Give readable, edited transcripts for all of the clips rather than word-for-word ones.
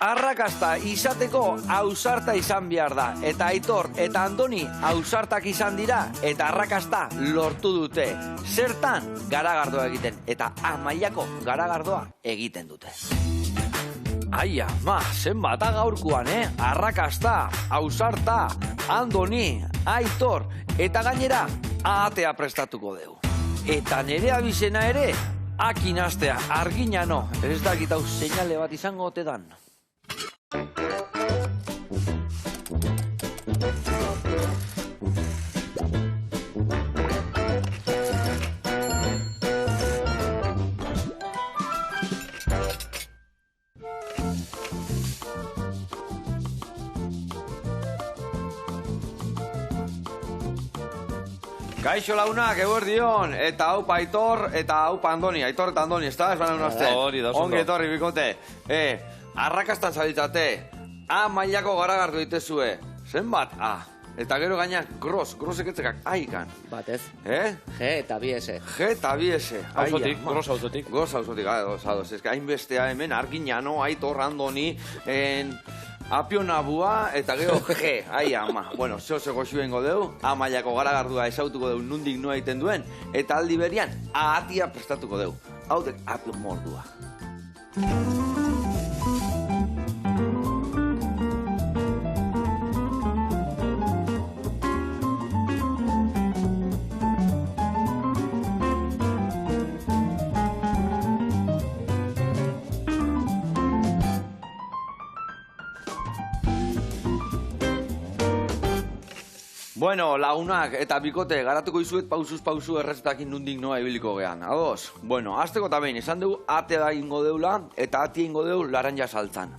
arrakasta izateko ausarta izan behar da. Eta Aitor eta Andoni ausartak izan dira eta arrakasta lortu dute. Zertan garagardoa egiten eta mailako garagardoa egiten dute. Ai ama, zenbata gaurkoan, arrakasta, ausarta, Andoni, Aitor eta gainera atea prestatuko dugu. Eta nere abizena ere, akin astea, argina no, ez dakit hau seinale bat izango ote dan. Kaixo launak, eguerdion, eta hau Aitor eta hau Andoni. Aitor eta Andoni, ez da? Ez baina unazte. Ongi etorri, bikote. Arrakastan zalitzate. Mailako garagardu ditezue. Zenbat? Eta gero gainak grosek etzekak aikan. Batez. G eta bi S. G eta bi S. Auzotik, gros auzotik. Gros auzotik, ez que hainbestea hemen, Arginano, Aitor, Andoni, Apionabua eta gero G, ai ama. Bueno, zehozeko xuengo deu, mailako garagardua esautuko deu nundik nua egiten duen, eta aldi berian ahatia prestatuko deu. Hau dek apion mordua. Bueno, lagunak eta bikote, garatuko izuet pausuz pausu errezetakin nundik noa ibiliko gehan. Ados? Bueno, azteko eta behin, esan dugu atea da ingo deula eta atia ingo deu laranja saltzan.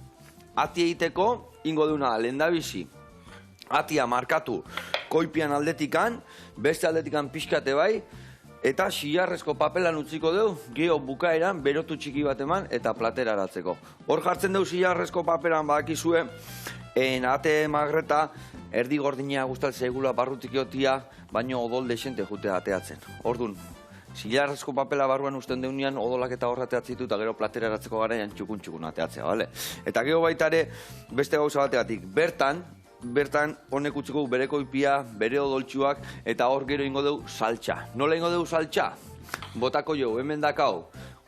Atia egiteko ingo deuna lehendabizi. Atia markatu koipian aldetikan, beste aldetikan pixkate bai, eta silarrezko papelan utziko deu, geho bukaeran berotu txiki bat eman eta platera aratzeko. Hor jartzen deu silarrezko papelan badakizue, ate magreta, erdi gordina guztatzea egula barrutik jotia, baino odol desente jutea ateatzen. Ordun, silarrezko papela barruan usten deunean odolak eta horra ateatzitu eta gero platera eratzeko garaian txukun ateatzea, bale? Eta gero baitare beste gauza bategatik, bertan honek utziko bere koipia, bere odoltsuak eta hor gero ingo deu saltxa. Nola ingo deu saltxa? Botako jo, hemen dakau,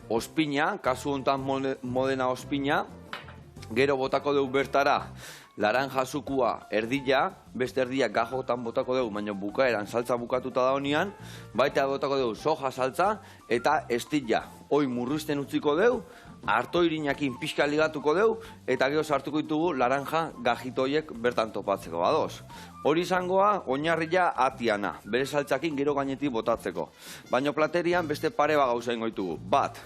ospina, kasu hontan modena ospina, gero botako deu bertara, laranja zukua erdila, beste erdia gajotan botako dugu, baina bukaeran saltza bukatuta da honian, baita botako dugu soja saltza eta estilla. Hoi murrizten utziko dugu, harto irinakin pixka ligatuko dugu, eta gero sartuko ditugu laranja gajitoiek bertan topatzeko, badoz. Hori izangoa, oinarria atiana, bere saltzakin gero gainetik botatzeko. Baina platerian beste pare bat gauza ingo ditugu. Bat,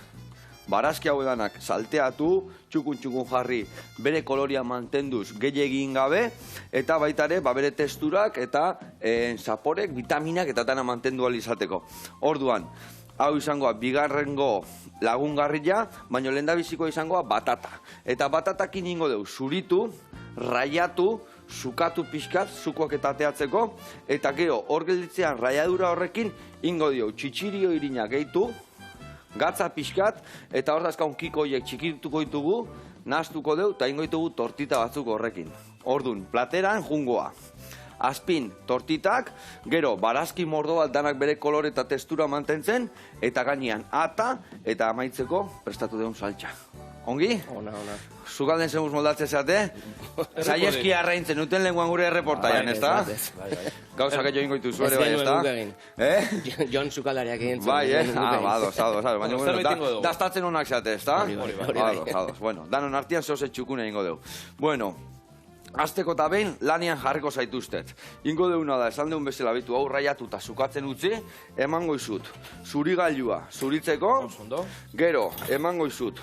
barazki hau edanak salteatu, txukun jarri, bere koloria mantenduz gehiagin gabe, eta baitare bere testurak eta zaporek, vitaminak eta dana mantendu alizateko. Orduan, hau izangoa bigarrengo lagungarria, baina lehendabiziko izangoa batata. Eta batatakin ingo deu zuritu, raiatu, sukatu pixkat, zukoak eta ateatzeko, eta gero hor gelditzean raiadura horrekin ingo dio txitxirio irina gehitu, gatza pixkat, eta hor dazkaun kikoiek txikituko ditugu, nahaztuko deu, eta ingo ditugu tortita batzuk horrekin. Ordun, plateran jungoa. Azpin, tortitak, gero, barazki mordo bat danak bere kolore eta testura mantentzen, eta gainean ata, eta amaitzeko prestatu deun saltxa. Ongi? Ona. Zukalden zemuz moldatzen zate? Zaieski arraintzen, nuten lenguan gure erreportaian, ez da? Gauzak jo ingoitu zuere, bai, ez da? Jon Zukaldariak egin zuen. Bai, ados. Daztatzen honak zate, ez da? Ados. Bueno, danon artian zoze txukune ingo deu. Bueno, azteko eta behin lanian jarriko zaituztet. Ingo deuna da, esan deun bezala bitu hau raiatu eta zukatzen utzi, emango izut. Zurigailua zuritzeko, gero emango izut.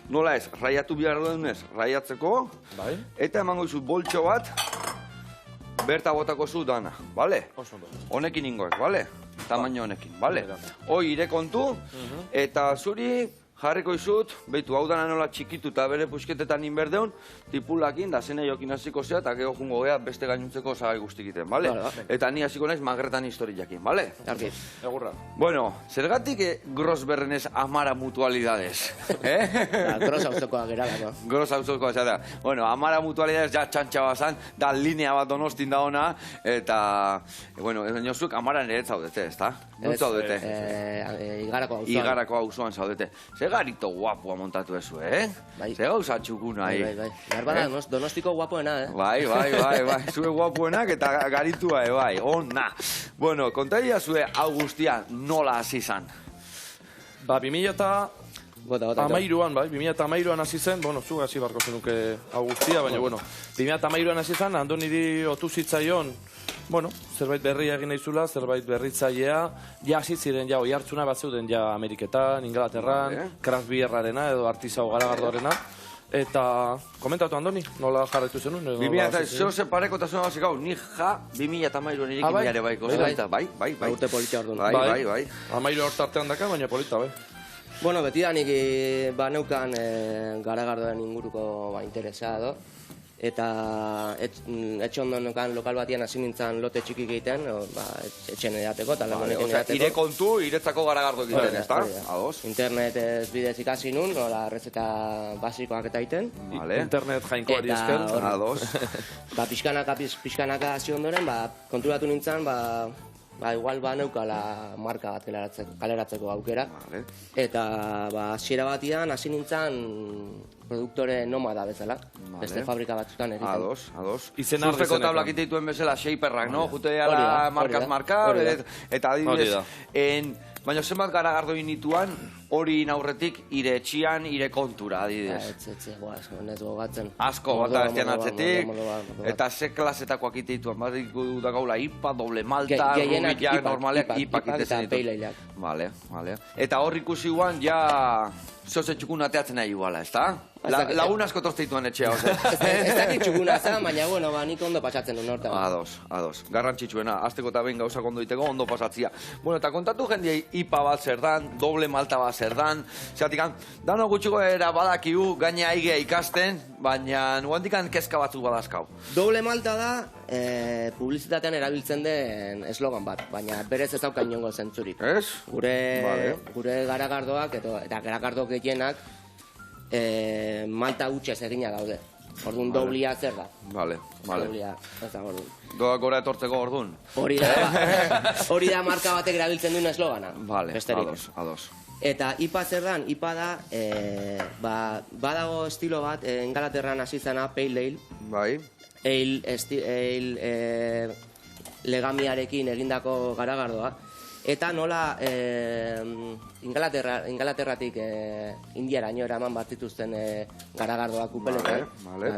Nola ez, raiatu behar duenez, raiatzeko, eta emango izut boltxo bat, berta botako zu dana, bale? Honekin ingoek, bale? Tamaino honekin, bale? Hoi ire kontu, eta zuri jarriko izut, behitu, hau dana nola txikitu eta bere pusketetan inberdeun, tipulakin, da zene jokin hasiko zea, eta gero jungo gea beste gainuntzeko osagai guztikiten, bale? Eta ni hasiko naiz magretan historiakin, bale? Argi. Egurra. Bueno, zergatik gros berrenez amara mutualidades? Gros auzokoa geralako. Gros auzokoa zera. Bueno, amara mutualidades ja txantxa bazan, da linea bat donostin da ona, eta, bueno, zuek amaran ere zaudete, ezta? Dut zaudete? Igarako auzoan. Igarako auzoan zaudete. Ze garito guapua montatu ezu, Bai. Ze gauza txukuna, Bai. Garbada, Donostiko guapoena, Bai. Zue guapuenak eta garitua, bai. Ona. Bueno, kontaia zue hau guztia nola hasi zan. Ba, 2000 Bota. Amairuan, bai, 2008an hasi zen, bueno, zu hasi barko zenuke Augustia, baina, bueno, 2008an hasi zen, Andoniri otu zitzaion, bueno, zerbait berria egin naizula, zerbait berritzailea, ja hasi ziren, ja, oihartzuna bat zeuden, ja, Ameriketan, Inglaterran, craft beerrarena edo artisau garagardoarena, eta, komentatu, Andoni, nola jarretu zenun? 2000 ze parekotasuna hasi gau, ni ja 2008an irikin ere baiko zela, bai. Urte politia orduan. Bai. Amairu hortartean daka, baina polita, bai. Bueno, betidanik neukan garagardoen inguruko interesa edo. Eta etxe ondo neukan lokal batian hasi nintzen lote txikik egiten, etxen edateko eta lagunekin edateko. Ire kontu, iretzako garagardo egiten, ez da? Ados. Internet ez bidez ikasi nun, nola errezeta basikoak eta egiten. Internet jainkoari esker. Ados. Pixkanaka hasi ondoren, konturatu nintzen, igual neukala marka bat kaleratzeko aukera. Eta hasiera batian hasi nintzen produktore nomada bezala. Beste fabrika batzutan egiten. Ados. Izen argi Zuzteko tablak dituen bezala shaperrak, no? Jute ala markaz, eta adibidez, baina zenbat garagardo inituan, hori inaurretik ire etxian, ire kontura, adibidez. Ez gogatzen. Asko, bata bestean atzetik, eta ze klasetakoak iteituan, bat da gaula IPA, doble malta, rubiak, normalek, IPak itezen ditu. Vale. Eta hor ikusi guan, ja, zoze txukun ateatzen nahi iguala, ez da? Lagun asko tozteituan etxea, oze. Ez dakit txukuna zan, baina, bueno, nik ondo pasatzen duen hortan. Ados. Garrantzitsuena, azteko eta behin gauzak ondo diteko, ondo pasatzia. Bueno, eta kontatu jendiei IPA bat zer dan, doble malta bat zer dan, zeratik, dano gutxiko era badakiu, gaina aigea ikasten, baina nuantikan kezka batzuk badazkau. Doble malta da, publizitatean erabiltzen den eslogan bat, baina berez ez dauka inongo zentzurik. Ez? Gure garagardoak eta garagardo gehienak malta gutxez egina daude. Orduan doblia zer da? Vale. Doblia, ez da orduan. Doa gora etortzeko orduan? Hori da marka batek erabiltzen duen eslogana. Vale, ados. Eta IPA zer dan? IPA da, badago estilo bat, Ingalaterran hasi zena, Pale Ale. Bai. Ale legamiarekin egindako garagardoa. Eta nola Ingalaterratik Indiaraino eraman bat zituzten garagardoak upeletan.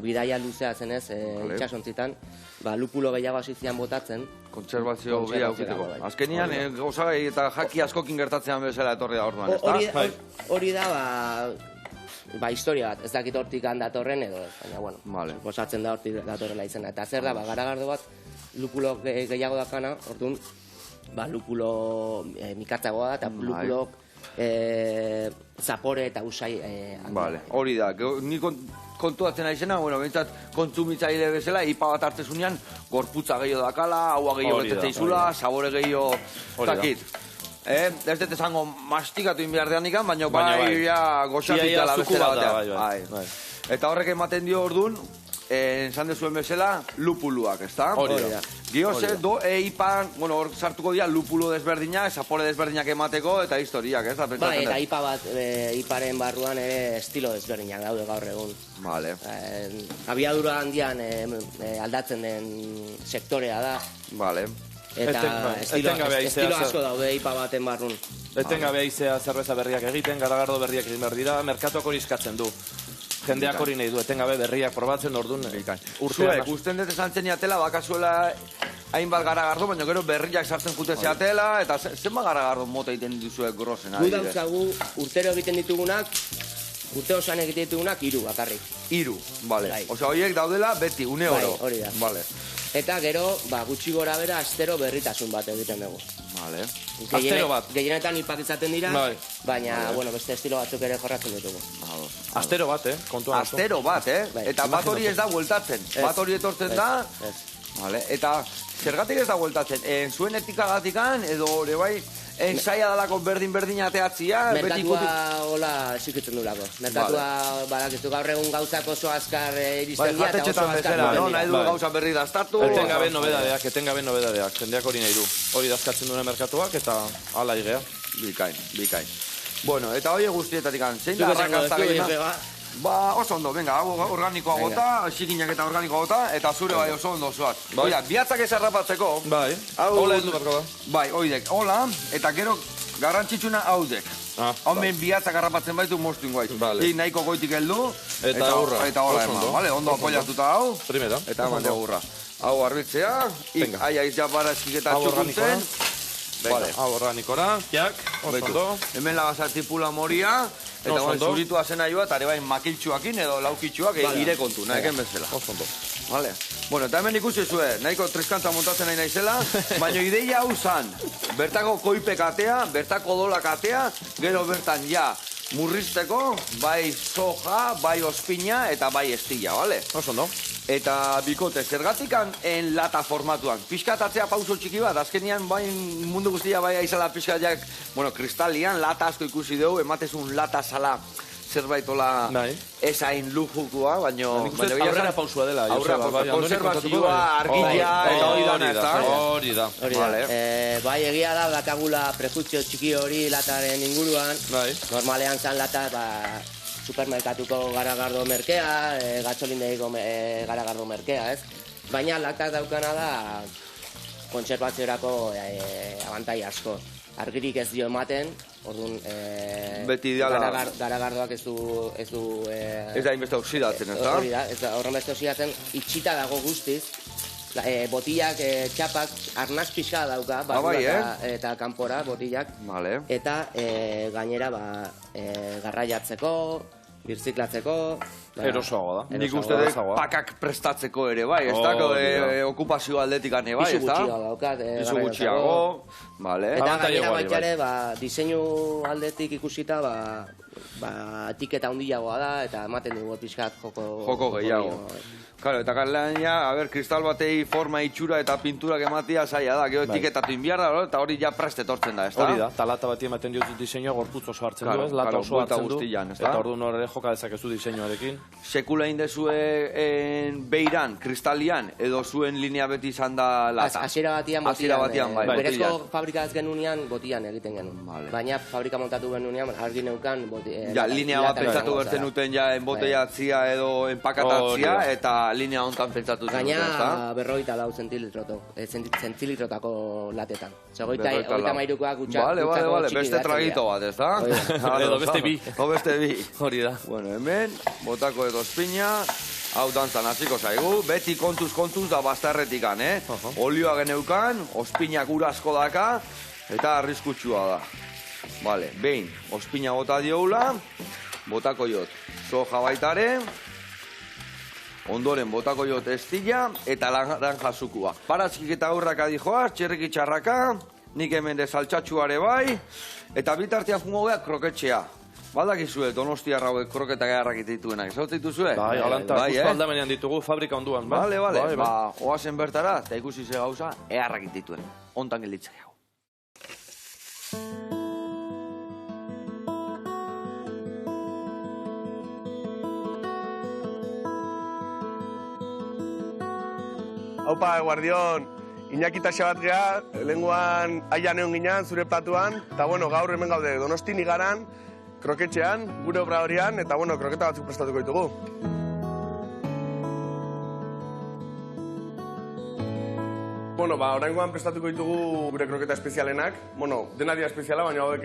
Bidaia luzea zenez, itxasontzitan, lupulo gehiago hasi zian botatzen. Kontserbazio gehiago aukiteko. Azkenian, gauzagai eta jaki askokin gertatzean bezala etorri da orduan, ez da? Hori da, historia bat, ez dakit hortik handatorren edo ez, baina, bueno, suposatzen da hortik datorrela izena. Eta zer da, garagardo bat, lupulo gehiago dakana, orduan, lupulo mikatzagoa da, eta lupulok zapore eta usai. Hori da, ni kontuatzen izena, bentsat kontsumitzaile bezala, IPA bat hartzezunean, gorputza gehiago dakala, haua gehiago betetzeizula, sabore gehiago dakit. Ez dut esango mastikatu inbiardean ikan, baina goxatitela bezala batean. Eta horrek ematen dio orduan, esan dezuen bezala, lupuluak, ez da? Hori da. Gioz, IPA, hor sartuko dira lupulo desberdinak, zapore desberdinak emateko, eta historiak, ez da? Eta IPA bat, IPAren barruan ere estilo desberdinak daude gaur egun. Vale. Abiadura handian aldatzen den sektorea da. Vale. Eta estilo asko daude IPA baten barrun. Etengabea izea zerbeza berriak egiten, garagardo berriak egin behar dira, merkatuak hori iskatzen du. Jendeak hori nahi du, etengabe berriak probatzen orduan. Zuek, usten dut esan zeniatela, bakazuela hainbat garagardo, baina gero berriak sartzen jute zeatela, eta zenba garagardo mota egiten dituzuek grosen? Gu dautzagu urtero egiten ditugunak, urte osan egiten ditugunak 3 bakarrik. 3, bale. Osea, horiek daudela beti, une oro. Hori da. Bale. Eta gero, gutxi gora bera, astero berritasun bat egiten dugu. Vale. Astero bat. Gehienetan ipak izaten dira, baina, beste estilo batzuk ere jorratzen ditugu. Astero bat, kontuan. Astero bat, Eta bat hori ez da bueltatzen. Bat hori etortzen da. Eta zergatik ez da bueltatzen? Zuen etikagatikan, edo hori bai, ensaia dalako berdin ateatzia. Merkatua hola esikitzen du lako. Merkatua badakizu gaur egun gauzak oso azkar iristen dira eta oso azkar. Nahi du gauza berri daztatu. Etengabe nobedadeak, jendeak hori nahi du. Hori dazkatzen duen merkatuak eta ala igea. Bikain. Bueno, eta hori guztietatik zein da arrakazta gehiena? Oso ondo, venga, organikoa gota, xikinak eta organikoa gota, eta zure bai oso ondo zuat. Oida, bihatzak ez harrapatzeko. Bai, hola heldu berko da. Bai, oidek, hola, eta gero garrantzitsuna haudek. Homen bihatzak harrapatzen baitu moztu ingoait. Nahiko goitik heldu, eta hola eman. Ondo apoiatuta hau, eta eman egurra. Hau arbitzea, aia izjapara eskiketa txukuntzen. Hau organikora, jak, oso hemen lagazartipula moria, eta zuritua zena joa, eta ere bain makiltxuakin edo laukitxuak ire kontu, nahiken bezala. Bueno, eta hemen ikusi zuen, nahiko triskantza montatzen nahi naizela, baina ideia hau zan, bertako koipek atea, bertako dolak atea, gero bertan ja, murrizteko, bai soja, bai ospina eta bai estilla, bale? Oso ondo. Eta bikote, zergatikan en lata formatuan. Piskatatzea pauso txiki bat, azkenian bai mundu guztia bai aizala piskatiak, kristalian, lata asko ikusi dugu, ematezun lata zala zerbaitola esain lujukua, baina... Aurrera pausua dela, Joseba. Konservazioa, argila, eta hori dana, ez da? Hori da. Bai, egia da, dakagula prejuzio txiki hori lataren inguruan. Normalean zan lata, supermerkatuko garagardo merkea, gatzolindeiko garagardo merkea, ez? Baina latak daukana da kontserbatziorako abantai asko. Argirik ez dio ematen, orduan garagardoak ez du... Ez da inbeste oksidatzen, ez da? Hori da, ez da, horren beste oksidatzen, itxita dago guztiz, botillak, txapak, arnaz pixka dauka, eta kanpora botillak, eta gainera garraiatzeko, birziklatzeko... Erosoago da. Nik uste dut pakak prestatzeko ere, bai, ez da? Okupazio aldetik ane, bai, ez da? Izu gutxiago daukat. Izu gutxiago, bale. Eta gainera baita ere, diseinu aldetik ikusita, etiketa handiagoa da, eta ematen dugu pixkat joko gehiago. Claro, eta kalean ja, kristal batei forma itxura eta pinturak ematia zaila da, gero etiketatu inbiar da, eta hori ja prest etortzen da, ez da? Hori da, eta lata bati ematen diotut diseinua gorputz oso hartzen du, ez? Lata oso hartzen du, eta orduan horre joka dezakezu diseinuarekin. Sekula indezue beiran, kristalian, edo zuen linea beti izan da lata? Hasiera batian botian, berezko fabrika ez genunean botian egiten genuen. Baina fabrika montatu genunean, argi neukan botian. Ja, linea bat pentsatu bertzen duten ja, enboteiatzia edo enpakatatzia, eta linea hontan pentsatu zen. Gaina 44 zentilitrotako latetan. Oita mairukoak gutxak. Bale, beste tragito bat, ez da? Edo beste bi. Hori da. Bueno, hemen, botako edo espina, hau dantzan hasiko zaigu, beti kontuz da bastarretikan, Olioa geneukan, ospinak urasko daka, eta arriskutsua da. Bale, behin, ospina bota dioula, botako jot, soja baitare, ondoren botako jot estilla eta laranja zukua. Paratzkik eta aurrak adijoaz, txerriki txarraka, nik hemen de saltxatxuare bai, eta bitartean fungo geha kroketxea. Baldakizue, Donostia rauek kroketa geharrak ditituenak, ez hau dituzue? Bai, galanta, aldamenean ditugu, fabrika onduan. Bale, oazen bertara, eta ikusi ze gauza, eharrak dituen. Ontan gelditzea. Haupa, Guardion, Iñaki eta Xabat geha, lehenguan aian egon ginean, zure platuan, eta gaur hemen gaude Donostin igaran, kroketxean, gure obra horian, eta kroketa batzuk prestatuko ditugu. Oraingoan prestatuko ditugu gure kroketa espezialenak, dena dira espeziala, baina hauek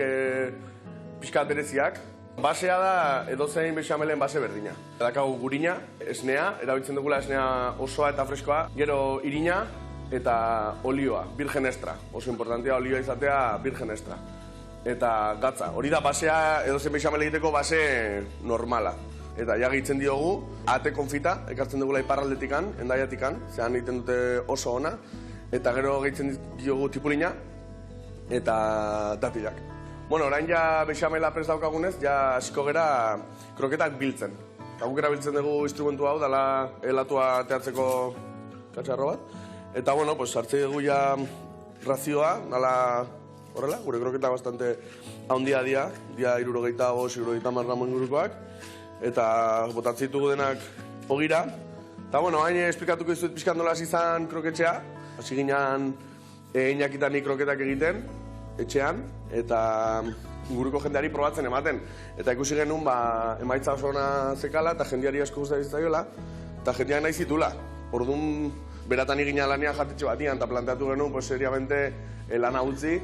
pixkat bereziak. Basea da edozein bexamelen base berdina. Dakagu gurina, esnea, erabiltzen dugula esnea osoa eta freskoa, gero irina eta olioa, virgen extra. Oso importantea olioa izatea virgen extra. Eta gatza, hori da basea edozein bexamel egiteko base normala. eta ja gehitzen diogu ate konfita, ekartzen dugula iparraldetikan, Hendaiatikan, zean egiten dute oso ona, eta gero gehitzen diogu tipulina eta datilak. Bueno, orain ja bexamela prest daukagunez, ja hasiko gera kroketak biltzen. Eta guk erabiltzen dugu instrumentu hau, dela helatua teatzeko katxarro bat. Eta, bueno, pues, hartze dugu ja razioa, dala horrela, gure kroketa bastante handia dia 65-70 gramo ingurukoak. Eta botatzen ditugu denak ogira. Eta, bueno, hain esplikatuko izuet pixkan nola izan kroketxea. Hasi ginean Iñakitan kroketak egiten, etxean, eta inguruko jendeari probatzen ematen. Eta ikusi genuen emaitza oso ona zekala eta jendeari asko gustatzen zitzaiola, eta jendeak nahi zitula. Orduan, beratan egina lanian jatetxe batian, eta planteatu genuen, pues, seriamente lana utzi,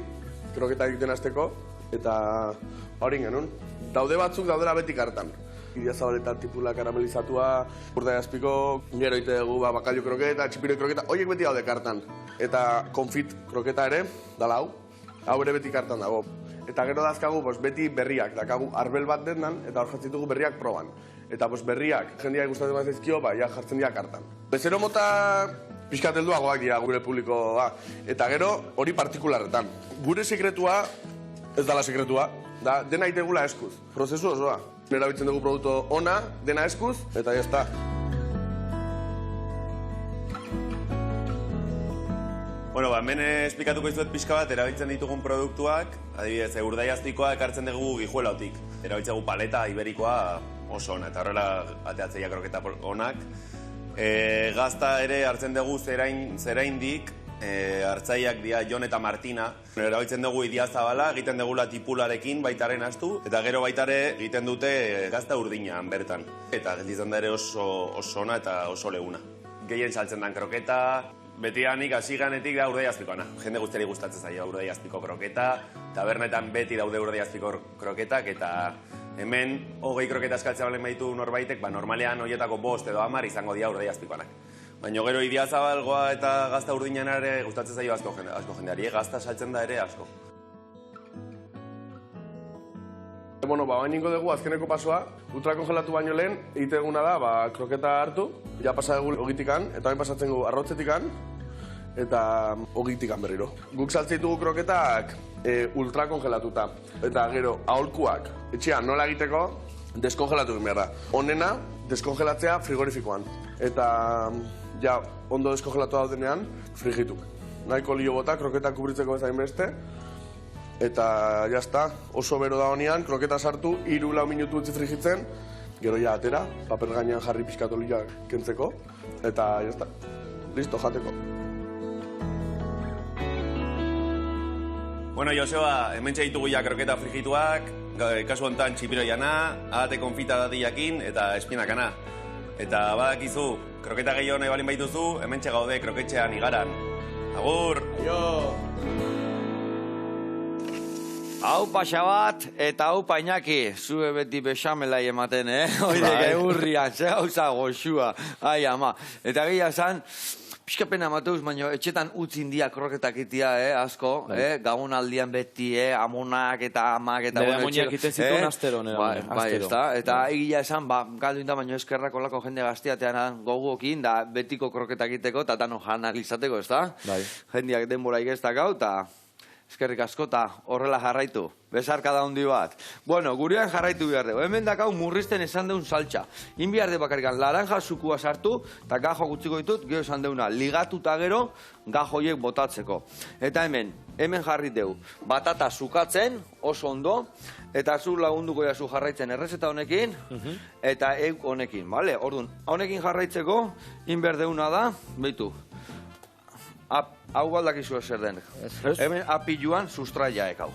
kroketa egiten hasteko, eta hori genuen. Daude batzuk daudera betik hartan. Idiazabal tipula karamelizatua, Urdaiazpiko, gero ite dugu bakallo kroketa, txipiro kroketa, horiek beti daude kartan. Eta konfit kroketa ere, dala hau ere beti kartan dago. Eta gero dazkagu beti berriak, dakagu arbel bat dendan, eta hor jartzen dugu berriak proban. Eta berriak, jendeak gustatzen bat zaizkio, ja jartzen dira kartan. Bezero mota pixkat helduagoak dira gure publikoa. Eta gero hori partikularretan. Gure sekretua, ez dala sekretua, da dena itegula eskuz, prozesu osoa. Erabiltzen dugu produktu ona, dena eskuz, eta jazta. Bueno, hemen esplikatuko izuet pixka bat erabiltzen ditugun produktuak, adibidez, Urdaiazpikoa ekartzen dugu Gijuelaotik. Erabiltzen dugu paleta iberikoa oso ona, eta horrela ateatzeia kroketa onak. Gazta ere hartzen dugu zeraindik, hartzaileak dira Jon eta Martina. Erabiltzen dugu Idiazabala, egiten dugula tipularekin baitaren astu, eta gero baitare egiten dute gazta urdinan bertan. Eta gelditzen da ere oso ona eta oso leguna. Gehien saltzen den kroketa, betianik hasi ganetik da Urdaiazpikoana. Jende guztiari gustatzen zaio Urdaiazpiko kroketa, tabernetan beti daude Urdaiazpiko kroketak, eta hemen 20 kroketa eskatzea balen baitu norbaitek, normalean horietako 5 edo 10 izango dira Urdaiazpikoanak. Baina gero Idiazabalgoa eta gazta urdinan ere gustatzen zaio asko jendeari, gazta saltzen da ere asko. Bueno, bain ningo dugu azkeneko pasoa, ultrakongelatu baino lehen, egiteguna da, kroketa hartu, ja pasa dugu ogitikan, eta bain pasatzen dugu arrotzetikan, eta ogitikan berriro. Guk saltzen ditugu kroketak ultrakongelatuta, eta gero aholkuak, etxean nola egiteko, deskongelatu egin behar da. Honena, deskongelatzea frigorifikoan. Eta ja, ondo deskongelatu daudenean, frigituk. Nahiko lio bota, kroketak kubritzeko bezain beste. Eta jazta, oso bero da honean, kroketa sartu, 3-4 minutu utzi frigitzen, gero ja atera, paper gainean jarri pixkat olioak kentzeko, eta jazta, listo, jateko. Bueno, Joseba, hemen ditugu ja kroketa frigituak, kasu honetan txipiro jana, ahate konfita datiakin eta espinakana. Eta badakizu, kroketa gehiago nahi balin baituzu, hemen gaude kroketxean igaran. Agur! Aio! Hau Paxabat eta hau Iñaki, zue beti bexamelai ematen, Oidek eurrian, ze gauza goxua, ai ama. Eta gila esan, pixkapena mateuz, baina etxetan utzin dia kroketak itia, asko, gabon aldian beti, amonak eta amak eta... Nere amoniak iten zituen astero, nere astero. Eta egia esan, galdu inda, baina eskerrako lako jende gaztiatean goguokin, da betiko kroketak iteko, eta tano analizateko, ez da? Jendeak denbora igeztak hau, eta eskerrik asko, eta horrela jarraitu. Besarka da hundi bat. Bueno, gurean jarraitu behar dugu. Hemen dakau murrizten esan deun saltxa. In behar de bakarrikan laranja zukua sartu, eta gajo gutziko ditut, gero esan deuna, ligatuta gero, gajoiek botatzeko. Eta hemen jarri deu, batata zukatzen, oso ondo, eta zu lagunduko jazu jarraitzen errezeta honekin, eta euk honekin, bale? Orduan, honekin jarraitzeko, in behar deuna da, behitu, hau baldakizu ezer den. Hemen apiluan sustraiaek hau.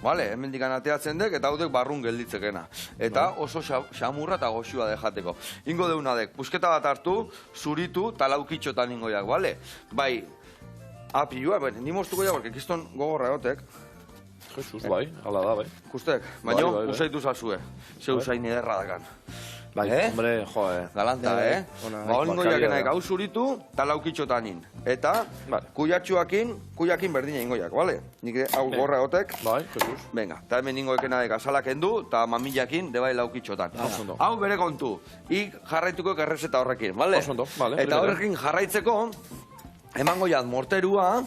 Vale, hemen dikan ateatzen dek, eta haudek barrun gelditzekena. Eta oso xamurra eta goxua dejateko. Ingo deuna dek, pusketa bat hartu, zuritu, talaukitxotan ingoiak, bale? Bai, apilua, ni moztuko ja, porque kiston gogorra egotek. Jesus, bai, ala da, bai. Kustek, baina usaitu zazue, ze usain ederra dakan. Bai, hombre, galanta, Ba, olingo jakenak hau zuritu, eta laukitxotanin. Eta, kuiakin berdina ingoiak, bale? Nik hau gorra gotek. Bai, Jesus. Venga, eta hemen ingoekenak azalak endu, eta mamillakin, debai laukitxotan. Hau bere kontu, jarraituko errezeta horrekin, bale? Eta horrekin jarraitzeko, emango jat morterua,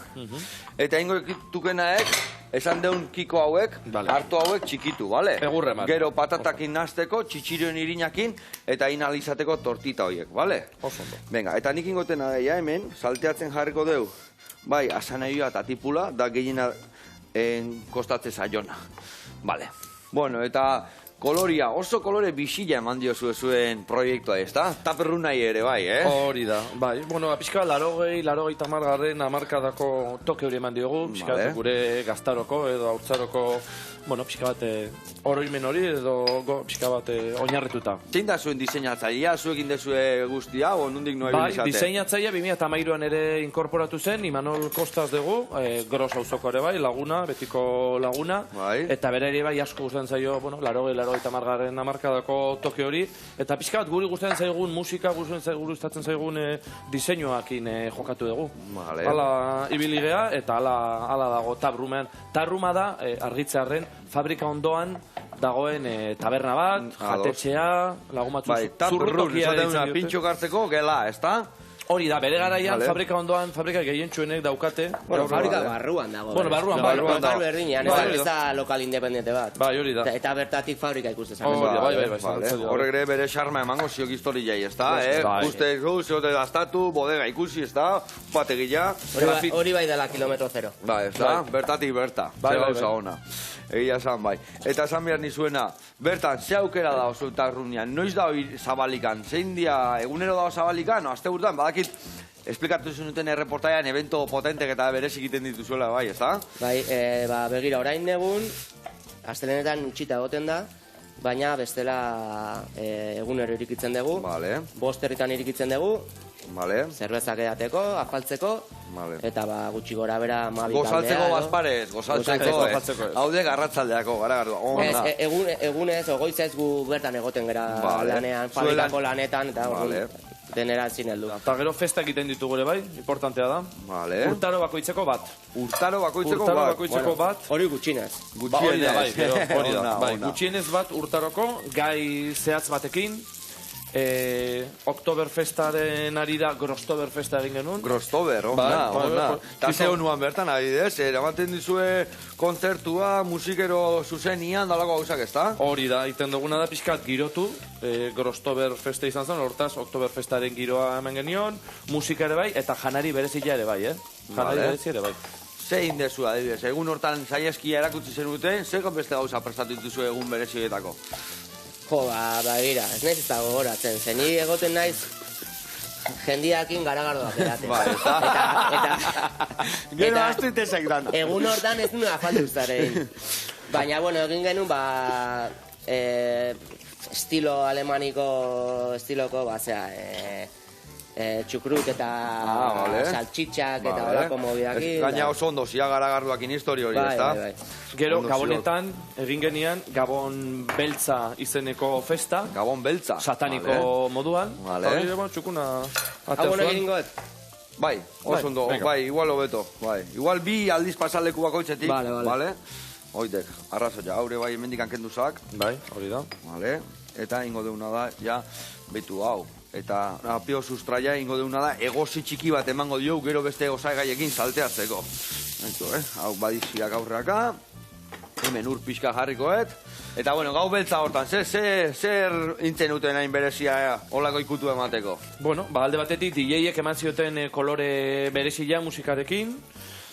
eta ingoekitukenaek, esan deun kiko hauek, hartu hauek txikitu, bale? Egurre man. Gero patatakin nazteko, txitxirioen irinakin, eta inalizateko tortita horiek, bale? Osondo. Venga, eta nik ingotena daia hemen, salteatzen jarriko deu, bai, asaneioa eta tipula, da gehiena kostatze zaiona. Bale. Bueno, eta koloria, oso kolore bisila eman dio zuen proiektua, ez da? Taperru nahi ere, bai, Hori da, bai. Bueno, pixka, 80 garren hamarkadako toke hori eman diogu, pixka, gure gaztaroko edo haurtzaroko, bueno, pixka bat oroimen hori edo pixka bat oinarrituta. Zein da zuen diseinatzailea, zuekin dezue guztia, o nundik noa bai, diseinatzailea 2013an ere inkorporatu zen, Imanol Kostaz dugu, Gros auzoko ere bai, laguna, betiko laguna, eta bere ere bai asko gustatzen zaio, bueno, 80 garren hamarkadako toke hori, eta pixka bat guri gustatzen zaigun musika, gustatzen zaigun diseinuakin jokatu dugu. Hala ibiligea, eta hala dago tabrumean. Tabruma da, argitzearren, fabrika ondoan dagoen taberna bat, jatetxea, lagun batzu zurrutokia ditzen pintxo gartzeko gela, ez da? Hori da, bere garaian, fabrika ondoan, fabrika gehientsuenek daukate. Bueno, fabrika barruan dago. Bueno, barruan dago. Berdinean, ez da lokal independente bat. Bai, hori da. Eta bertatik fabrika ikusten zen. Bai. Horrek ere bere xarma emango ziok historiai, ez da? Uste, zeote daztatu, bodega ikusi, ez da? Bategila. Hori bai dela kilometro zero. Ba, ez da? Bertatik berta. Gauza ona. Egia esan bai. Eta esan behar nizuena, bertan, ze aukera da oso eta runean, noiz da hori zabalikan? Zein dia, egunero da zabalikan? Azte urtean, badakit, esplikatu zenuten erreportaian, evento potentek eta berezik egiten dituzuela, bai, ez da? Bai, begira, orain egun, astelenetan utxita egoten da, baina bestela egunero irikitzen dugu, 5 herritan irikitzen dugu, zerbezak edateko, afaltzeko, eta gutxi gora bera gozaltzeko bazparez, gozaltzeko, haude garratzaldeako, gara egunez, ogoitzez gu bertan egoten gara lanean, fabrikako lanetan, eta denera zin heldu. Eta gero festa egiten ditugu ere bai, importantea da. Urtaro bakoitzeko bat. Urtaro bakoitzeko bat. Hori gutxinez. Gutxienez bat urtaroko, gai zehatz batekin, Oktoberfestaren ari da Grostoberfesta egin genuen. Grostober, ona. Eta ze honuan bertan, adidez, eramaten dizue kontzertua, musikero zuzenian, dalako gauzak, ez da? Hori da, iten duguna da pixkat girotu, Grostoberfesta izan zen, hortaz, Oktoberfestaren giroa hemen genion, musika ere bai, eta janari berezia ere bai, Janari berezia ere bai. Zein dezu, adibidez, egun hortan saieskia erakutsi zenuten, zeko beste gauza prestatu dituzu egun berezietako? Jo, begira, ez naiz ez da gogoratzen, zeni egoten naiz jendiakin garagardoak eraten. Gero astu itezak dana. Egun hortan ez nuen afaldu zarein. Baina, bueno, egin genuen, estilo alemaniko, estiloko, txukrut eta saltxitxak eta horako mobidakin. Gaina oso ondo, zia garagarduakin histori hori, ez da? Gero, Gabonetan, egin genian, Gabon Beltza izeneko festa. Gabon Beltza. Sataniko moduan. Hori, txukuna atezuan. Hau egin goet? Bai, oso ondo, bai, igual hobeto. Igual bi aldiz pasaleku bakoitzetik. Vale. Hoitek, arrazoia, haure bai emendik ankenduzak. Bai, hori da. Eta ingo deuna da, ja, betu hau. Eta apio sustraia ingo deuna da, egozi txiki bat emango dio, gero beste osagaiekin salteatzeko. Hau badiziak aurraka, hemen ur pixka jarrikoet. Eta bueno, gau beltza hortan, zer intzen uten hain berezia olako ikutu emateko? Bueno, alde batetik DJek eman zioten kolore berezia musikarekin,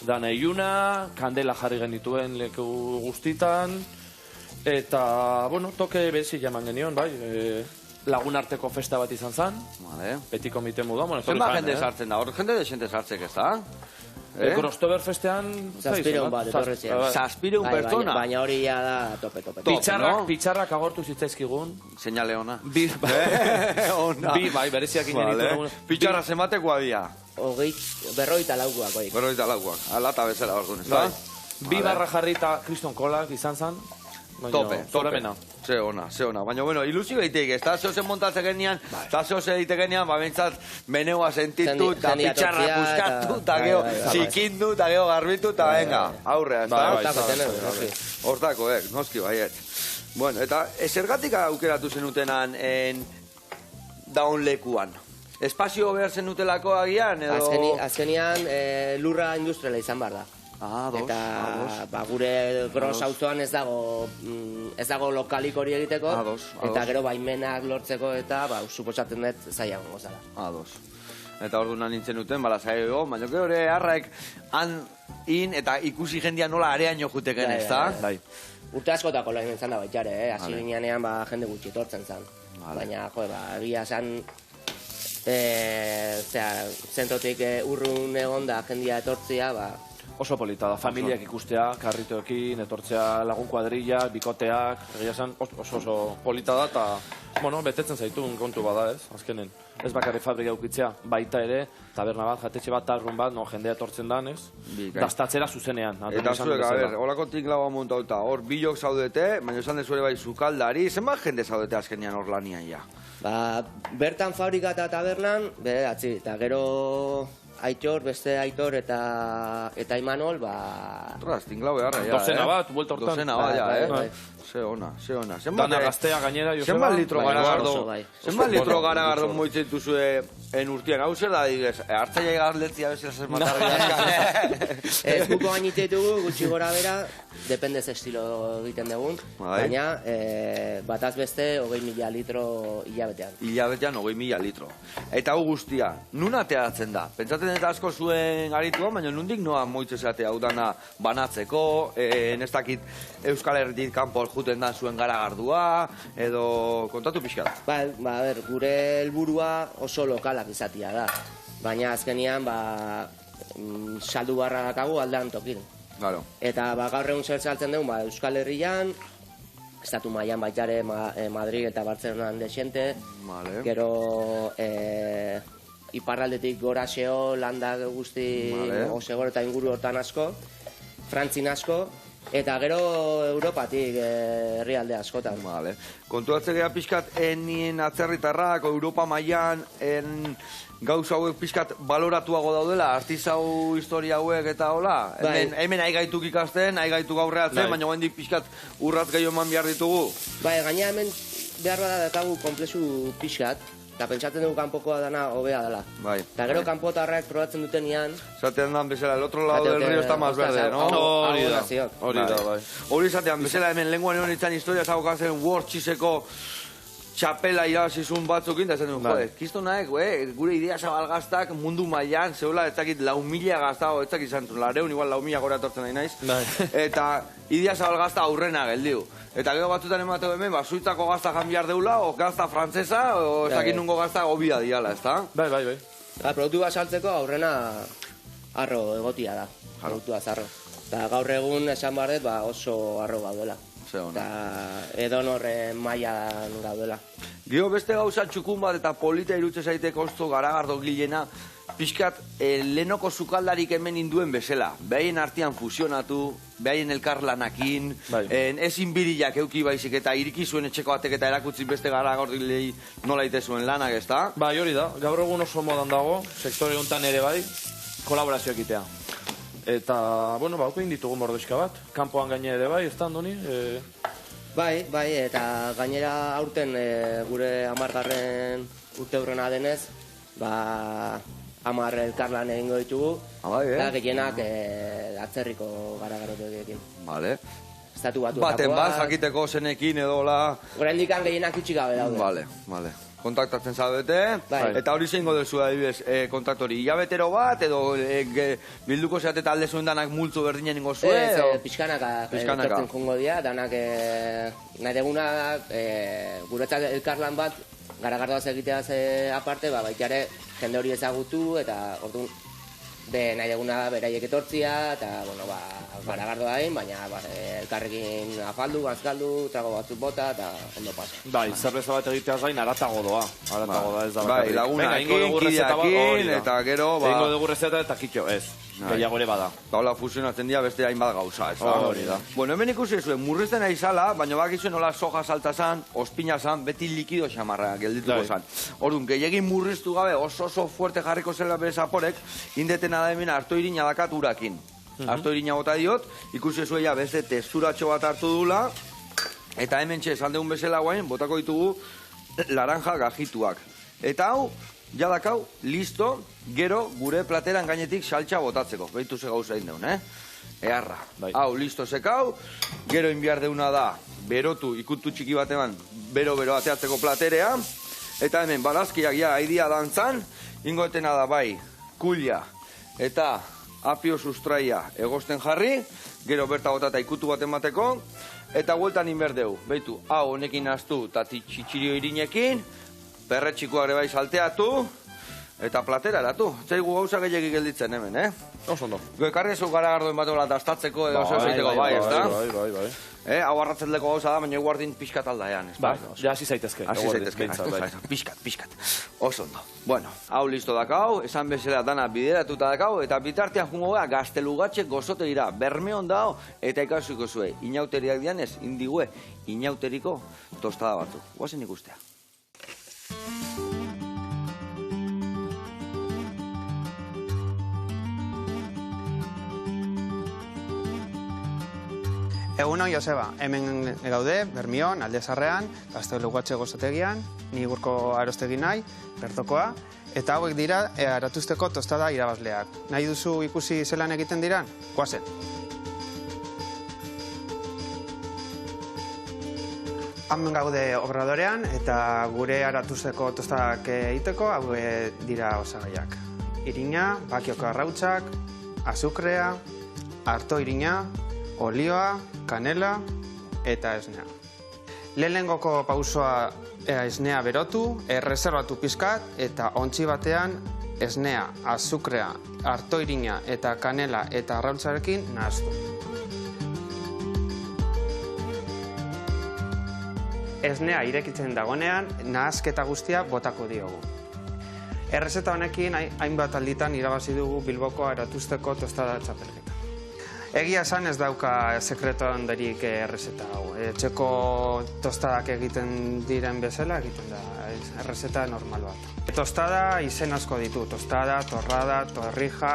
dana iluna, kandela jarri genituen leku guztitan, eta, bueno, toke berezia eman genion, bai, lagun arteko festa bat izan zen, beti komite moduan. Zenba jende sartzen da, hor jende desente sartzek ez da? Grostoberfestean... Zazpireun bat, etorrezien. Zazpireun pertsona? Baina hori ya da tope. Pitxarrak agortu zitzaizkigun. Señale ona. Bai, bereziak inen. Pitxarra zematekoa dia? 50 laukuak, oik. 50 laukuak, alata bezala hor duen, ez da? 2 barra jarri eta kriston kolak izan zen. Tope. Ze ona. Baina, bueno, ilusio egiteik, ez da zehozen montatzen genian, eta zehozen egiten genian, bentsat menua sentitu, eta pitxarra puskatu, eta geho zikindu, eta geho garbitu, eta venga, aurrea, ez da? Hortako, noski baiet. Bueno, eta zergatik aukeratu zenutenan daun lekuan? Espazio behar zenutelako agian, edo... Azkenian lurra industriala izan behar da. Eta gure gros auzoan ez dago lokalik hori egiteko, eta gero baimenak lortzeko eta suposatzen dut zailago gozala. Eta ordu nintzen duten, bala zailago, baina gero ere harraek eta ikusi jendia nola areaino juteken, ez da? Urte askotako lehen izan da baitare, hasi ginean jende gutxi etortzen zen. Baina, egia esan, zentrotik urrun egonda jendia etortzia, oso polita da, familiak ikustea, karritoekin, etortzea lagun kuadrilla, bikoteak, egia esan oso polita da, eta, betetzen zaitun kontu bada ez, azkenen. Ez bakarri fabrika ukitzea, baita ere, taberna bat, jatetxe bat, tarrun bat, jendea etortzen dan, ez? Dastatzera zuzenean. Eta zuek, holako tinklagoa montauta, hor bilok zaudete, baina esan dezuere bai zukaldari, zenbat jende zaudete azkenean hor lanian ja? Bertan fabrika eta tabernan, eta gero... Aitor, beste Aitor eta Imanol, tinklaue harra, ja, Dozena bat, buelta hortan. Dozena bat, ja, Ze ona. Dana gaztea gainera, Joseba. Zenbat litro garagardo moitzen duzue en urtean? Hau zer da, digez, hartzaia egarletzia bezala zer matarriak. Ez buko gainite ditugu, gutxi gora bera, depende ze estilo egiten dugun, baina bataz beste 20.000 litro hilabetean. Hilabetean 20.000 litro. Eta hau guztia, nun ateatzen da? Pentsatzen eta asko zuen garituan, baina nundik noa moitzezatea hau dana banatzeko, ez dakit Euskal Herritik kanpo juten da zuen garagardua, edo kontatu pixkat. Gure helburua oso lokalak izatia da, baina azkenian saldu barra dakagu aldean tokin. Eta gaur egun zer saltzen dugu Euskal Herrian, estatu mailan baitare Madrid eta Bartzelonan desente, gero iparraldetik gora xeo, landak guzti osegor eta inguru hortan asko, Frantzin asko, eta gero Europatik herrialde askotan. Kontuatzen gara pixkat enien atzerritarrak, Europa mailan, gauza hauek pixkat baloratuago daudela, artizau historia hauek eta hola. Hemen aigaituk ikasten, aigaituk aurreatzen, baina hendik pixkat urratz gehiago eman behar ditugu. Gaina hemen behar bada dakagu komplexu pixkat, eta pentsatzen dugu kanpokoa dana hobea dela. Eta gero kanpotarrak probatzen duten ian... Zatean dan bezala, el otro lado del río está más verde, no? Hori da, bai. Hori zatean bezala hemen lenguan egon itzan historia zagokazen World-Cheeseko txapela irabazizun batzukin, eta esan dugu, kistonaek, gure idea zabalgaztak mundu mailan, zehola, ez dakit 4.000 gaztago, ez dakit zantun, 400, igual 4.000 gora etortzen nahi naiz, eta idea zabalgazta aurrena geldiu. Eta gero batzutan emateu hemen, Suitzako gazta janbiar deula, o gazta frantzesa, o ez dakit nungo gazta gobida diala, ez da? Bai. Produktu bat saltzeko aurrena arro egotia da, produktua zarro. Eta gaur egun esan barret, oso arro gaudela. Eta edonorren mailan gaudela. Gero beste gauza txukun bat eta polita irutze zaite kosto garagardo gilena, pixkat lehenoko sukaldarik hemen induen bezala. Behaien artean fusionatu, behaien elkarlanakin, ezin biriak euki baizik eta iriki zuen etxeko batek eta erakutzi beste garagordilei nola ite zuen lanak, ez da? Bai, hori da. Gaur egun oso modan dago, sektore honetan ere bai, kolaborazioak egitea. Eta, bauko inditugu mordoizka bat. Kanpoan gaine ere bai, ez da, Andoni? Bai, eta gainera aurten gure 10. urte hurrena denez, 10 elkarlan egingo ditugu, eta gehienak atzerriko garagarotekin. Estatu batuetakoa. Baten bat, jakiteko zenekin edo la... Oraindik gehienak itxik gabe daude. Kontaktatzen zaudete, eta hori zeingo duzu adibidez kontaktori, hilabetero bat, edo bilduko zeate talde zuen danak multzo berdinen ingo zuen? Pixkanaka etortzen jongo dira, danak nahi degunak, guretzat elkarlan bat, garagardoaz egiteaz aparte, baitare jende hori ezagutu, eta orduan nahi duguna da beraiek etortzia, eta, bueno, garagardo dain, baina elkarrekin afaldu, azkaldu, trago batzuk bota, eta ondo pasa. Bai, zerbeza bat egiteaz gain, aratago doa. Aratago da, ez da Bai, lagunarekin, kideakin, eta gero, Egingo dugu rezeta eta kitxo, ez. Gehiago ere bada. Eta hola fusionatzen dira beste hainbat gauza, ez da? Hori da. Bueno, hemen ikusi zuen, murrizten ari zala, baina bakizuen nola soja salta zan, ospina zan, beti likido xamarra geldituko zan. Orduan, gehiagin murriztu gabe oso fuerte jarriko zela bere zaporek, indetena da hemen harto irina dakat urakin. Harto irina bota diot, ikusi zuen ja beste testuratxo bat hartu dula, eta hemen esan degun bezala guain, botako ditugu laranja gajituak. Eta hau, jadakau, listo, gero gure plateran gainetik saltxa botatzeko. Beitu ze gauza egin deun, Eharra. Hau, listo zekau, gero inbiar deuna da, berotu, ikutu txiki bat eman, bero ateatzeko platerea, eta hemen barazkiak ja haidia dantzan, ingoetena da bai, kulia, eta apio sustraia egosten jarri, gero berta botata ikutu bat emateko, eta hueltan inberdeu. Beitu, hau honekin aztu, eta txitxirio irinekin, perretxikoa ere bai salteatu, eta platera eratu. Zaigu gauza gehiagik gelditzen hemen, Oso ondo. Ekarri ezu garagardoen bat hola dastatzeko edo zeu zeiteko bai, ez da? Bai. Hau arratzetleko gauza da, baina eguardin pixkat aldaean, ez da? Ja, hasi zaitezke. Pixkat. Oso ondo. Bueno, hau listo dakau, esan bezala dana bideratuta dakau, eta bitartean jungo gara gaztelugatxe gozote dira, bermeon dao, eta ikasuko zue, inauteriak dianez, indigue, inauteriko tostada batzuk. Guazen ikustea. Egunon, Joseba, hemen gaude, Bermion, Aldezarrean, Gaztelugatxe gozotegian, ni gurko arostegi nahi, bertokoa, eta hauek dira aratuzteko tostada irabazleak. Nahi duzu ikusi zelan egiten diran? Goazen. Hemen gaude obradorean, eta gure aratuzteko tostadak egiteko, hau dira osagaiak. Irina, bakioko arrautzak, azukrea, arto irina, olioa, kanela eta esnea. Lehenengoko pausoa esnea berotu, erreserbatu pizkat eta ontzi batean esnea, azukrea, arto irina eta kanela eta arrautzarekin nahaztu. Esnea irekitzen dagoenean, nahazketa guztia botako diogu. Errezeta honekin hainbat alditan irabazi dugu Bilboko aratuzteko tostada txapelketa. Egia esan ez dauka sekreto handirik errezeta hau. Etxeko tostadak egiten diren bezala egiten da, errezeta normal bat. Tostada izen asko ditu, tostada, torrada, torrija.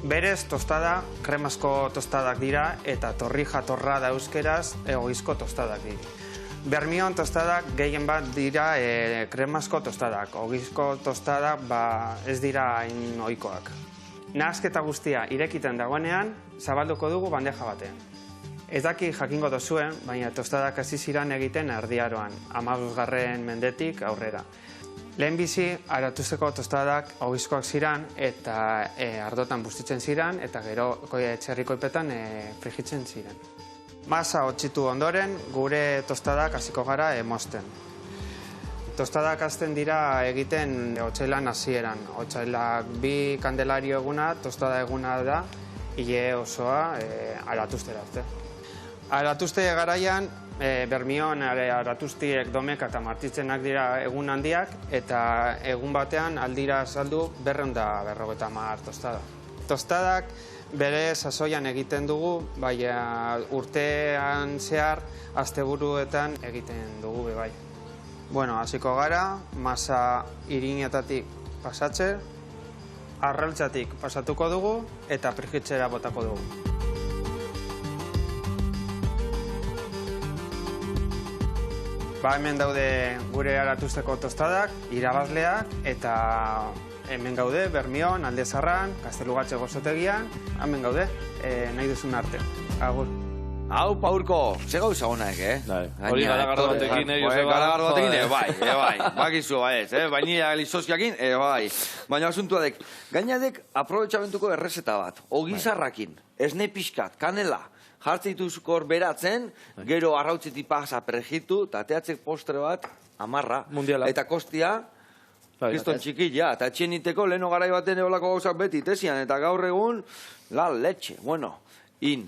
Berez tostada, kremazko tostadak dira eta torrija torrada euskeraz egoizko tostadak dira. Bermion tostadak gehien bat dira kremazko tostadak, ogizko tostadak ez dira hain ohikoak. Nahazketa guztia irekiten dagoenean, zabalduko dugu bandeja batean. Ez daki jakingo dozuen, baina tostadak hasi ziran egiten erdiaroan, 15. mendetik aurrera. Lehenbizi, aratuzeko tostadak ogizkoak ziran eta ardotan bustitzen ziran, eta gero txerrikoipetan frigitzen ziren. Masa hotxitu ondoren, gure tostadak hasiko gara mozten. Tostadak hasten dira egiten otsailan hasieran. Otsailak 2 kandelario eguna, tostada eguna da, hile osoa aratuztera arte. Aratuzte garaian, Bermion aratuztiek domeka eta martitzenak dira egun handiak, eta egun batean aldira saldu 250 tostada. Tostadak bere sasoian egiten dugu, baina urtean zehar asteburuetan egiten dugu bai. Bueno, hasiko gara, masa irinetatik pasatze, arraltzatik pasatuko dugu eta frigitzera botako dugu. Hemen daude gure aratuzteko tostadak, irabazleak, eta hemen gaude Bermion, Aldezarran, Gaztelugatxe gozotegian, hemen gaude, nahi duzun arte. Agur. Hau, Paurko, ze gauza honak, Hori garagardo batekin, Joseba. Garagardo batekin, bai. Bakizu, bainila glizozkiakin, bai. Baina asuntua dek, gainadek aprobetxamentuko errezeta bat, ogizarrakin, esne pixkat, kanela, jartzeituzko hor beratzen, gero arrautzetik pasa prejitu, eta teatzek postre bat, amarra. Mundiala. Eta kostia, Kriston txiki, ja, eta etxien iteko leheno garai baten eolako gauzak beti tesian, eta gaur egun, la leche, bueno,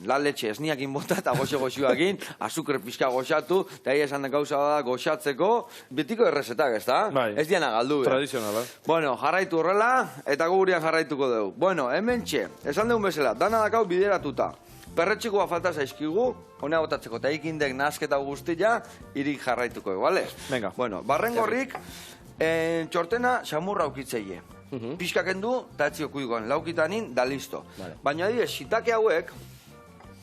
la leche esniakin bota eta goxo-goxoakin, azukre pixka goxatu, eta esan gauza da goxatzeko, betiko errezetak, ez da? Ez diana galdu. Tradizionala. Bueno, jarraitu horrela, eta gurian jarraituko dugu. Bueno, hemen txe, esan dugun bezala, dana dakau bideratuta. Perretxikoa falta zaizkigu, honea botatzeko, eta ikindek nasketa guztia, irik jarraituko, bale? Venga. Bueno, barrengorrik, txortena xamurra aukitzeie. Pixka kendu, eta etziok kuiduan, laukitanin, da listo. Baina adibidez, shitake hauek,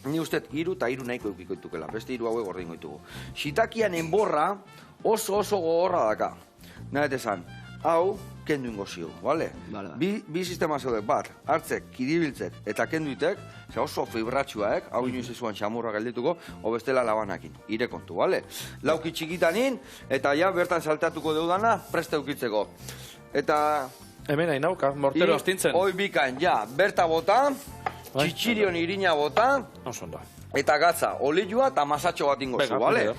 ni ustez iru eta iru nahiko eukikoitukela, beste iru hauek gordin goitugu. Shitakian enborra oso gogorra daka. Nahet esan, hau kendu ingo ziu, bale? Bi sistema zeudek bat, hartzek, kiribiltzek eta kenduitek, oso fibratxuaek, hau inoiz ezuan xamurra geldituko, obestela labanakin, ire kontu, bale? Lauki txikitanin, eta ja bertan saltatuko deudana, preste eukitzeko. Eta... Hemen hain nauka, mortero astintzen. Hoi bikain, ja, berta bota, txitxirion irina bota, eta gatza, olioa eta masatxo bat ingozu, bale?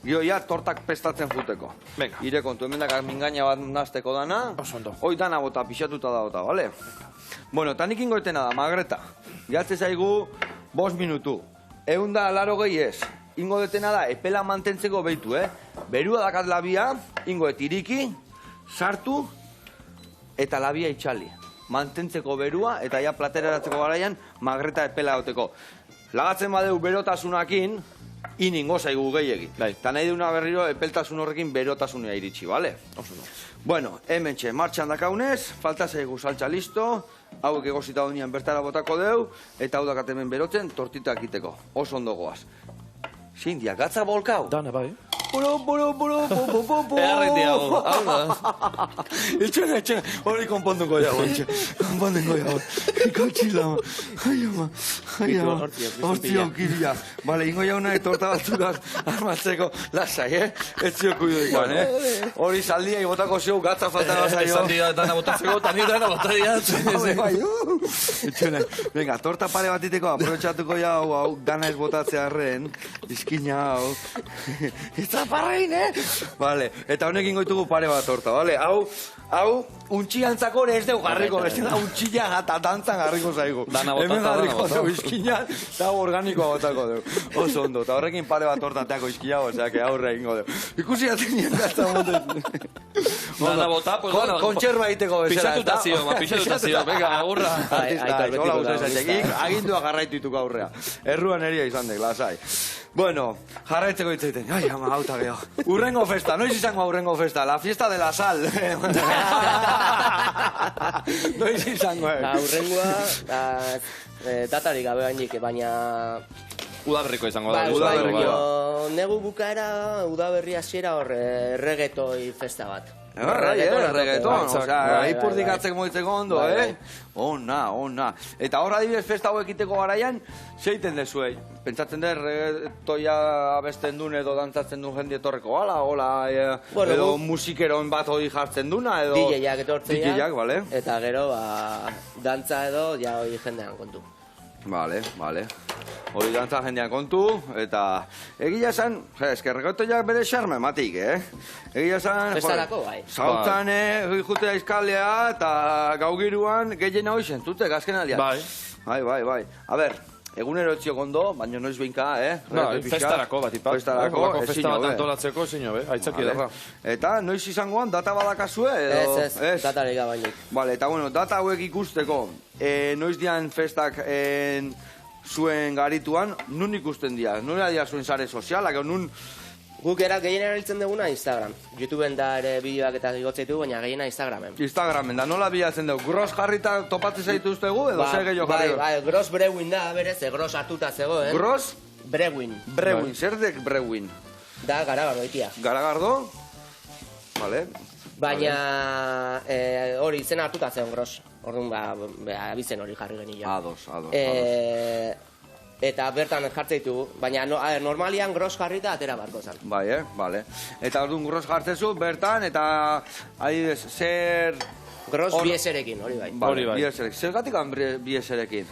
Gio, ja, tortak pestatzen futeko. Ire kontu, hemen dakar mingaina bat nazteko dana, hoi dana bota, pixatuta da bota, bale? Bueno, eta nik ingoetena da, magreta. Gehatze zaigu, 5 minutu. 180 ez. Ingo detena da, epela mantentzeko behitu, Berua dakat labia, ingoet iriki, sartu, eta labia itxali. Mantentzeko berua, eta ja plateraratzeko garaian, magreta epela goteko. Lagatzen badeu berotasunakin, iningo zaigu gehiagin. Eta nahi duna berriro epeltasun horrekin berotasunea iritsi, bale? Bueno, hemen txe, martxan dakaunez, falta zaigu saltza listo, hauek egozita dunian bertara botako deu, eta hau dakat hemen berotzen, tortitak iteko. Oso ondo goaz. Zindia, gatza bolkau? Dana, bai. Earretiago, hau da. Etxena, hori konponduko jago, konponduko jago. Iko txilama, ai ama, hostia, okiria. Bale, ingo jauna torta batzukaz armatzeko lasai, Etxio kuido ikoan, Hori saldia ibotako zeu, gatza falta bazaio. Saldia dana botatzeko, tani dana botaria. Etxena, venga, torta pare batiteko, aprobetxatuko jau, dana ez botatzea arren, izkina hau. Zaparrein, Vale, eta honekin goitugu pare bat torta, vale? Hau, untxiantzako ez dugu garriko, ez da untxia eta dantzan garriko zaigu. Dana botata, hemen garriko dugu izkinan, eta organikoa botako dugu. Oso ondo, eta horrekin pare bat torta teako izkia, osea, que aurre egingo dugu. Ikusi atenien gazta moten. Dana bota, pues bueno. Kontxerba egiteko bezala, eta... Pixatutazio, venga, agurra. Hola, guztaizatik, agindua garraituituko aurrea. Erruan eria izan dek, lasai. Bueno, jarraitzeko hitzaiten. Ai, ama, hauta geho. Urrengo festa, noiz izango urrengo festa? La fiesta de la sal. Noiz izango, Urrengoa, datarik gabe gainik, baina... Udaberriko izango da. Negu bukaera, udaberri hasiera hor, erregetoi festa bat. Reggaeton, osea, ipurdikatzek moitzeko ondo, Ona. Eta hor adibidez festa hau ekiteko garaian, zeiten dezuei. Pentsatzen dut, reggaetoia abesten duen edo dantzatzen duen jende etorreko gala, edo musikeron bat hori jartzen duna, edo... DJ-ak etortzea. DJ-ak, bale. Eta gero, dantza edo, ja hori jendean kontu. Bale. Hori dantza jendean kontu, eta egia esan, reggaetoiak bere xarme matik, Egia esan... Festarako, bai. Zautan, jutea izkalea, eta gaugiruan gehiena hori zentzute, gazken aldean. Bai. A ber, egunero etziok ondo, baina noiz behinka, Festarako bat ipat. Festarako, festa bat antolatzeko, ezin jobe, aitzaki derra. Eta noiz izangoan, data badakazue, edo... Ez, datarik gabainik. Bale, eta bueno, data hauek ikusteko, noiz dian festak zuen garituan, nun ikusten dira? Nola dira zuen sare sozialak, nun... Guk gehien erabiltzen duguna Instagram. YouTubeen da ere bideoak eta igotzeitu, baina gehiena Instagramen. Instagramen, da nola bilatzen dugu? Gross jarrita topatzen zaituztegu edo zer gehiago jarri? Bai, Gross Brewin da, berez, Gross hartuta zegoen. Gross? Brewin. Zer dek Brewin? Da, Garagardo itia. Garagardo? Vale. Baina hori izena hartuta zegoen Gross. Orduan, abizen hori jarri genila. Ados. Eta bertan jartzeitu, baina normalian Gross jarrita atera barko zen. Bai, bale. Eta orduan Gross jartzezu bertan, eta adibidez, zer... Gross bieserekin, hori bai. Bieserekin. Zer gatik bieserekin?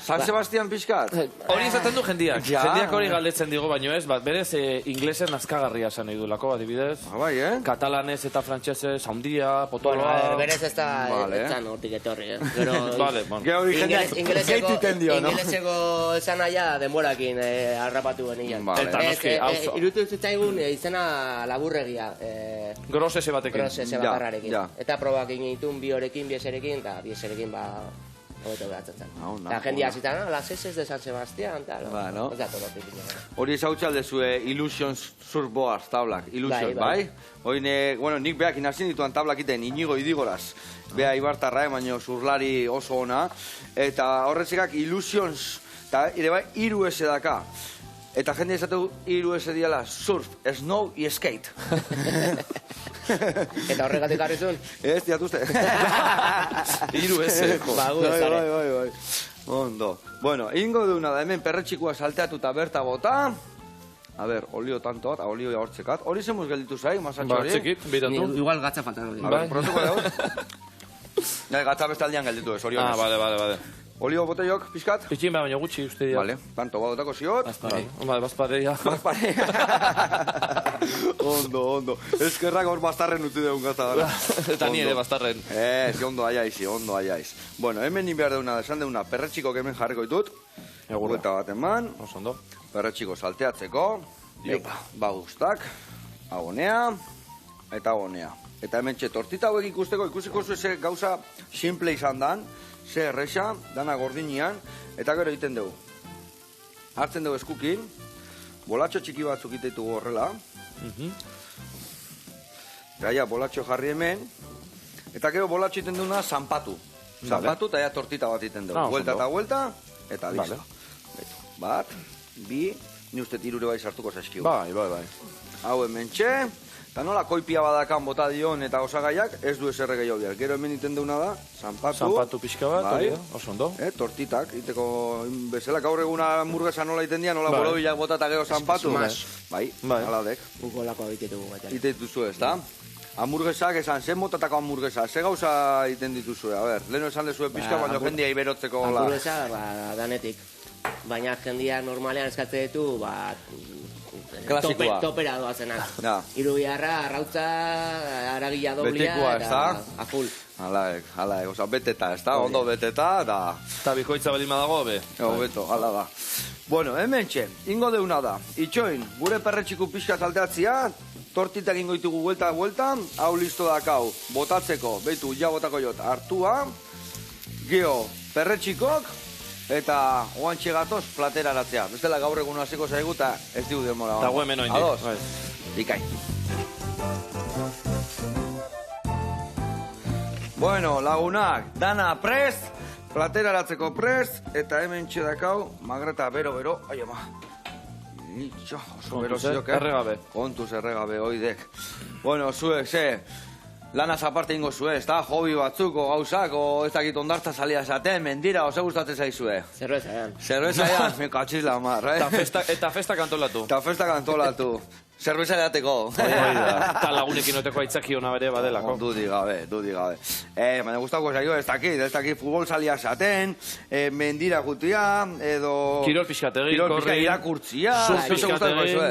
San Sebastian pixkat? Hori izaten du jendiak. Ja. Jendiak hori galdetzen digo, baino ez, berez inglesen azkagarria esan nahi dulako, adibidez. Bai, Katalanez eta frantsesez, haundia, potoloa... Berez ez da etzan hortik etorri, Gero... Vale, bueno. Gero hori jendeak gehitu iten dio, no? Ingeleseko esan naia denborakin harrapatu genian. Eta noski, hauzo. Irutu zitzaigun izena laburregia. Grosese batekin. Grosese bakarrarekin. Eta probak egin bi horekin, bi eserekin, eta bi eserekin hobeto behatzen zen. Eta jendia zitan, las eses de San Sebastián, tal. Ba, no? Ez da tolotik. Hori ezautza aldezue Illusions Surfboard tablak. Illusions, bai? Hori nik beak inazien dituan tablak iten Inigo Idigoraz. Bea Ibartarra, baino surlari oso ona. Eta horretzekak Illusions, eta ere bai, 3 S daka. Eta jende esategu 3 S diala surf, snow i skate. Eta horregatik harrizun? Ez, diatuzte. 3 S. Bai. Ondo. Bueno, ingo deuna da hemen perretxikua salteatuta berta bota. A ber, olio tanto bat, olio hortzekat. Hori zemuz gelditu zai, masatxo hori? Txekit, biratu. Igual gatza faltan hori. A ber, protuko dago. Gatza bestaldean gelditu ez, orionez. Vale. Olio botellok, pixkat? Pitxin baina gutxi uste dira. Vale, tanto badotako ziot. Bazpareia. Ondo. Eskerrak hor bastarren utzi deun gata gara. Eta ni ere bastarren. Ondo aiaiz. Bueno, hemen ni behar deuna, esan deuna, perretxiko hemen jarriko ditut. Gueta bat eman. Osondo. Perretxiko salteatzeko. Ba guztak. Agonea. Eta agonea. Eta hemen tortita hauek ikusteko, ikusiko zu gauza simple izan dan. Ze erresa, dana gordinean, eta gero egiten dugu. Hartzen dugu eskukin, bolatxo txiki batzuk iteitugu horrela. Eta bolatxo jarri hemen, eta gero bolatxo iten duguna zanpatu. Zanpatu eta tortita bat iten dugu. Vuelta eta vuelta, eta listo. Bat, bi, ni uste tirure bai sartuko zaizkigu. Bai. Hau hemen txe, eta nola koipia badakan bota dion eta osagaiak, ez du eserre gehiago behar. Gero hemen iten deuna da, zanpatu pixka bat, hori da, oso ondo. Tortitak, iteko bezala, gaur eguna hamburguesa nola iten dian, nola borobilak bota eta gero zanpatu. Bai, aladek. Ukolako ditugu baita. Ite dituzu ez, da? Hamburguesak esan, zen motatako hamburguesa, ze gauza iten dituzue, a ber, leheno esan dezue pixka, baina jendia iberotzeko. Hamburguesa, danetik. Baina jendia normalean eskatze ditu, topera doazenak. Irubiarra, arrautza, aragila doblia, eta aful. Halaek, oza, beteta, ez da, ondo beteta, eta bikoitza balima dago, be. Beto, hala da. Bueno, hemen txe, ingo deuna da, itxoin, gure perretxiku pixka salteatzia, tortitak ingo ditugu vuelta, hau listo dakau, botatzeko, behitu, ja botako jot, hartua, geho, perretxikok, eta oantxe gatoz platera aratzea. Bestela gaur egun hasiko zaigu eta ez digu demora. Eta guen menoin. Ados? Ikai. Bueno, lagunak, dana prest, platera aratzeko prest, eta hemen txedakau, magreta bero, ai ama. Itxo, oso bero ziok, erregabe. Kontuz erregabe, oidek. Bueno, zuek, lanaz aparte ingo zue, ez da? Hobi batzuko, gauzako, ez dakit ondartza salia esaten, mendira, oso gustatzen zaizue. Zerbezaian, me katxiz la mar, Eta festa kantolatu. Zerbeza edateko. Eta lagunekin oteko aitzaki hona bere badelako. Dudi gabe. Baina gustako zaio, ez dakit futbol salia esaten, mendira gutia, edo... Kirol pixkategi, irakurtzia...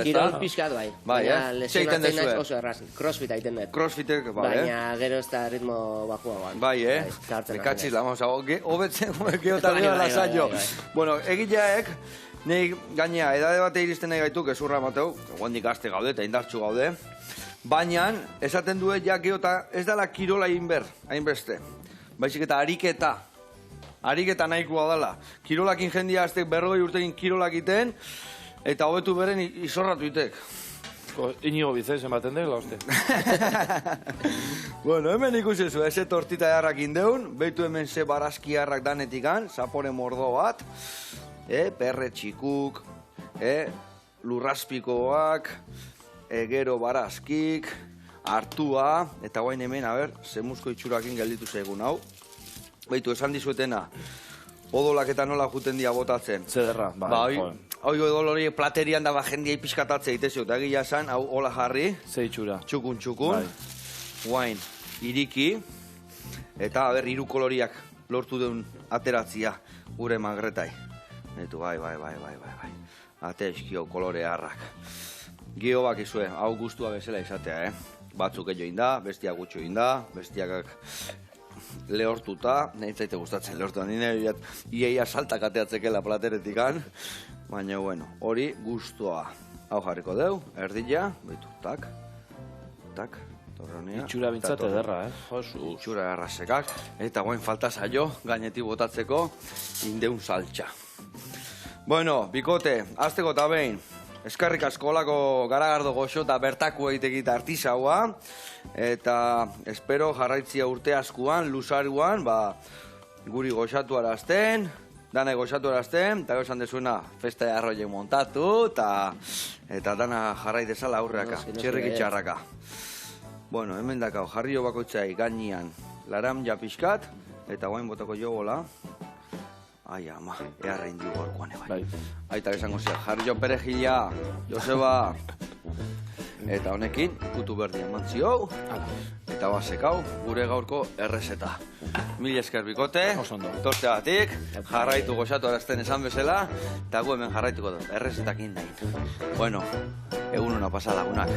Kirol pixkat bai. Baina lesionatzen naiz oso erraz. Crossfit aiten dut. Crossfitek, bai, baina gero ez da ritmo bajua guan. Bai, Mekatxiz, hobetzen geotan gero lasaio. Bueno, egileak... Nei gainea, edade bate iristen nahi gaitu, gezurra mateu, guandik aste gaude eta indartxu gaude, baina esaten duet ja geota ez dela kirola hainbeste. Baizik eta ariketa nahikoa dela. Kirolakin jendia aztek 40 urtekin kirolak iten, eta hobetu beren izorratu itek. Inigo bizez ematen dela, uste. Bueno, hemen ikusezu, eze tortita jarrak indeun, behitu hemen ze barazki jarrak danetikan, zapore mordo bat, perre txikuk, lurraspikoak, gero barazkik, hartua, eta guain hemen, zemuzko itxurakin gelditu zaigun hau. Beitu, esan dizuetena, odolak eta nola juten dia botatzen. Zederra, bai. Hoi odol hori platerian da jendia ipiskatatze itezio, eta egia esan, hau hola jarri. Ze itxura. Txukun. Guain, iriki, eta hiru koloriak lortu deun ateratzia gure magretai. Etu, bai. Ate eskio kolore harrak. Gio bakizue, hau gustua bezala izatea, Batzuk egin da, bestia gutxo egin da, bestiak lehortuta, nahi zaite gustatzen lehortuta, nire iaia saltak ateatzekela plateretikan, baina, bueno, hori gustua. Hau jarriko deu, erdila, behitu, tak, torronea. Itxura bintzat ederra, Itxura errazekak, eta guain falta zaio, gainetik botatzeko, indeun saltxa. Bueno, bikote, azteko eta behin, eskarrik asko olako garagardo goxo eta bertako egitekita artisaua, eta espero jarraitzia urte askuan, luzaruan, guri goxatu arazten, dana goxatu arazten, eta esan dezuena festa de arroiek montatu, eta dana jarrai dezala aurreaka, txirrik itxarraka. Bueno, hemen dakau, jarrio bakoitzai gainean laram japiskat, eta guain botako jogola. Ai, ama, earrein du gorkoan ebai. Aita esango zia, jarrio perejila, Joseba. Eta honekin, kutu berdi eman ziou, eta basekau, gure gaurko errezeta. Mil esker bikote, torteagatik, jarraitu goxatu arazten esan bezala, eta gu hemen jarraituko dut, errezetakin nahi. Bueno, egun hona pasa lagunak.